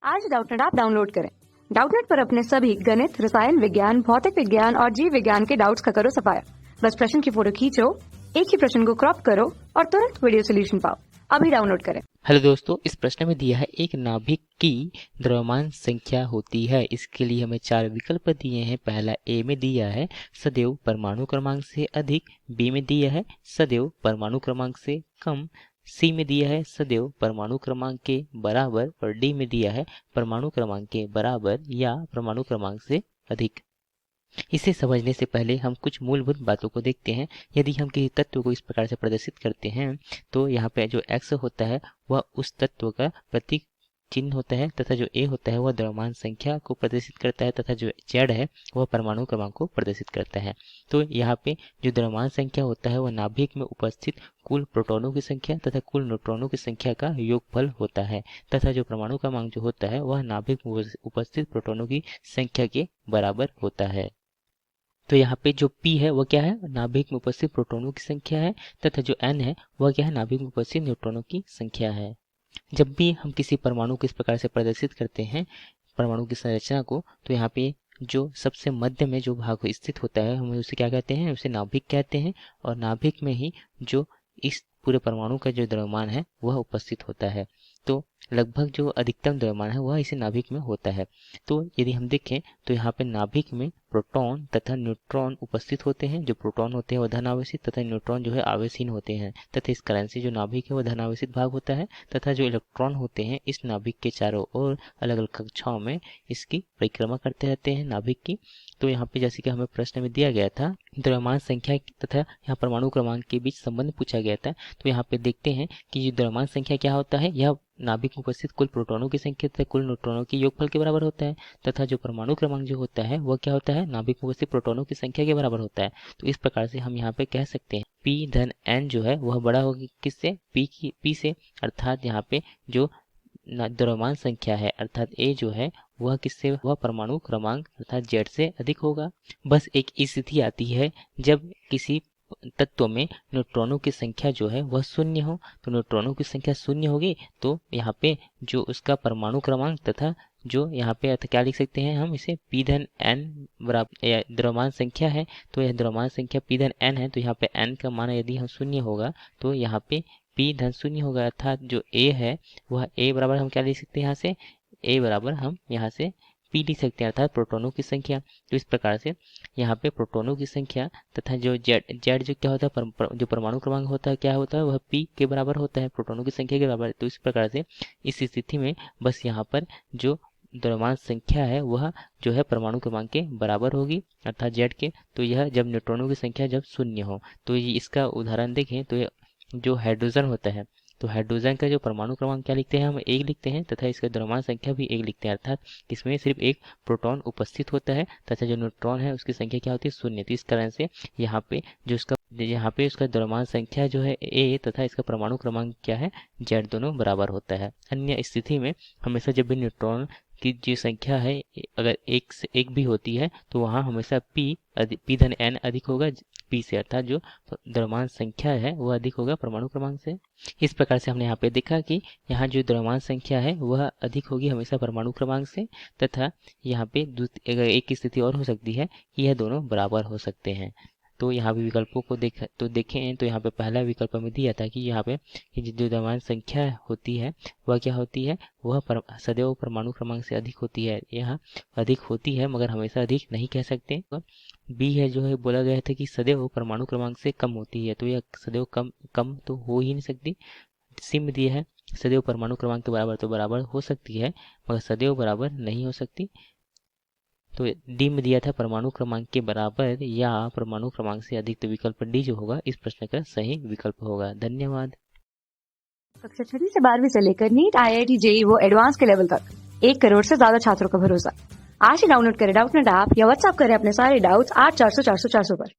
आज Doubtnut app download करें। Doubtnut पर अपने सभी गणित, रसायन विज्ञान, भौतिक विज्ञान और जीव विज्ञान के डाउट्स का करो सफाया। बस प्रश्न की फोटो खींचो, एक ही प्रश्न को क्रॉप करो और तुरंत वीडियो सोल्यूशन पाओ। अभी डाउनलोड करें। हेलो दोस्तों, इस प्रश्न में दिया है एक नाभिक की द्रव्यमान संख्या होती है। इसके लिए हमें 4 विकल्प दिए हैं। पहला ए में दिया है सदैव परमाणु क्रमांक से अधिक, बी में दिया है सदैव परमाणु क्रमांक से कम, सी में दिया है सदैव परमाणु क्रमांक के बराबर और डी में दिया है परमाणु क्रमांक के बराबर या परमाणु क्रमांक से अधिक। इसे समझने से पहले हम कुछ मूलभूत बातों को देखते हैं। यदि हम किसी तत्व को इस प्रकार से प्रदर्शित करते हैं तो यहाँ पे जो x होता है वह उस तत्व का प्रतीक चिन्ह होता है तथा जो a होता है वह द्रव्यमान संख्या को प्रदर्शित करता है तथा जो z है वह परमाणु क्रमांक को प्रदर्शित करता है। तो यहाँ पे जो द्रव्यमान संख्या होता है वह नाभिक में उपस्थित कुल प्रोटॉनों की संख्या तथा कुल न्यूट्रॉनों की संख्या का योगफल होता है तथा जो परमाणु क्रमांक जो होता है वह नाभिक में उपस्थित प्रोटॉनों की संख्या के बराबर होता है। तो यहाँ पे जो P है वह क्या है, नाभिक में उपस्थित प्रोटॉनों की संख्या है तथा जो N है वह क्या है, नाभिक में उपस्थित न्यूट्रॉनों की संख्या है। जब भी हम किसी परमाणु को इस प्रकार से प्रदर्शित करते हैं परमाणु की संरचना को, तो यहाँ पे जो सबसे मध्य में जो भाग स्थित होता है हम उसे क्या कहते हैं, उसे नाभिक कहते हैं। और नाभिक में ही जो इस पूरे परमाणु का जो द्रव्यमान है वह उपस्थित होता है। तो लगभग जो अधिकतम द्रव्यमान है वह इसी नाभिक में होता है। तो यदि हम देखें तो यहाँ पे नाभिक में प्रोटॉन तथा न्यूट्रॉन उपस्थित होते हैं। जो प्रोटॉन होते हैं वह धन आवेशित तथा न्यूट्रॉन जो है आवेशहीन होते हैं तथा इस कारण से जो नाभिक है वह धन आवेशित भाग होता है तथा जो इलेक्ट्रॉन होते हैं इस नाभिक के चारों ओर अलग अलग कक्षाओं में इसकी परिक्रमा करते रहते हैं नाभिक की। तो यहाँ पे जैसे कि हमें प्रश्न में दिया गया था द्रव्यमान संख्या तथा यहाँ परमाणु क्रमांक के बीच संबंध पूछा गया था। तो यहाँ पे देखते हैं कि जो द्रव्यमान संख्या क्या होता है, यह नाभिक में उपस्थित कुल प्रोटॉनों की संख्या तथा कुल न्यूट्रॉनों के योगफल के बराबर होता है तथा जो परमाणु क्रमांक जो होता है वह क्या होता है, नाभिक में उपस्थित प्रोटॉनों की संख्या के बराबर होता है। तो इस प्रकार से हम यहाँ पे कह सकते हैं P धन N जो है वह बड़ा होगी किससे, P से, अर्थात यहाँ पे जो द्रव्यमान संख्या है अर्थात A जो है वह किससे, वह परमाणु क्रमांक अर्थात Z से अधिक होगा। बस एक स्थिति आती है जब किसी तत्व में न्यूट्रॉनों की संख्या जो है वह शून्य हो। तो न्यूट्रॉनों की संख्या शून्य होगी तो यहाँ पे जो उसका परमाणु क्रमांक तथा जो यहाँ पे अर्थ क्या लिख सकते हैं हम, इसे P धन N बराबर द्रव्यमान संख्या है। तो यह द्रव्यमान संख्या P धन N है। तो यहाँ पे N का मान यदि हम शून्य होगा तो यहाँ पे P धन शून्य होगा अर्थात जो A है वह A बराबर हम क्या लिख सकते हैं, यहाँ से A बराबर हम यहाँ से P लिख सकते हैं अर्थात प्रोटॉनों की संख्या। तो इस प्रकार से यहाँ पे प्रोटॉनों की संख्या तथा जो Z जो क्या होता है, जो परमाणु क्रमांक होता है क्या होता है, वह P के बराबर होता है, प्रोटॉनों की संख्या के बराबर। तो इस प्रकार से इस स्थिति में बस यहाँ पर जो द्रव्यमान संख्या है वह जो है परमाणु क्रमांक के बराबर होगी अर्थात Z के। तो यह जब न्यूट्रॉनों की संख्या जब शून्य हो। तो इसका उदाहरण देखें तो जो हाइड्रोजन होता है, तो हाइड्रोजन का जो परमाणु क्रमांक क्या लिखते हैं, हम 1 लिखते हैं तथा इसका द्रव्यमान संख्या भी 1 लिखते हैं अर्थात इसमें सिर्फ एक प्रोटॉन उपस्थित होता है तथा जो न्यूट्रॉन है उसकी संख्या क्या होती है, शून्य। तो इस कारण से यहाँ पे उसका द्रव्यमान संख्या जो है A तथा इसका परमाणु क्रमांक क्या है, Z, दोनों बराबर होता है। अन्य स्थिति में हमेशा जब भी न्यूट्रॉन की जो संख्या है अगर 1 से 1 भी होती है तो वहाँ हमेशा P धन N अधिक होगा P से अर्थात जो द्रव्यमान संख्या है वह अधिक होगा परमाणु क्रमांक से। इस प्रकार से हमने यहाँ पे देखा कि यहाँ जो द्रव्यमान संख्या है वह अधिक होगी हमेशा परमाणु क्रमांक से तथा यहाँ पे अगर एक स्थिति और हो सकती है कि यह दोनों बराबर हो सकते हैं। तो यहाँ पे विकल्पों को देखें तो यहाँ पे पहला विकल्प में दिया था कि यहाँ पे जो द्रव्यमान संख्या होती है वह क्या होती है, वह सदैव परमाणु क्रमांक से अधिक होती है। यहाँ अधिक होती है मगर हमेशा अधिक नहीं कह सकते। बी है जो है बोला गया था कि सदैव परमाणु क्रमांक से कम होती है, तो यह सदैव कम तो हो ही नहीं सकती। सी में दिया है सदैव परमाणु क्रमांक के बराबर, तो बराबर हो सकती है मगर सदैव बराबर नहीं हो सकती। तो डी में दिया था परमाणु क्रमांक के बराबर या परमाणु क्रमांक से अधिक, तो विकल्प डी जो होगा इस प्रश्न का सही विकल्प होगा। धन्यवाद। कक्षा 6 से 12वीं से लेकर नीट, IIT, JEE वो एडवांस के लेवल तक 1 करोड़ से ज्यादा छात्रों का भरोसा। आज ही डाउनलोड करें डाउटनेट ऐप या व्हाट्सएप करें अपने सारे डाउट्स 8400 400 400 पर।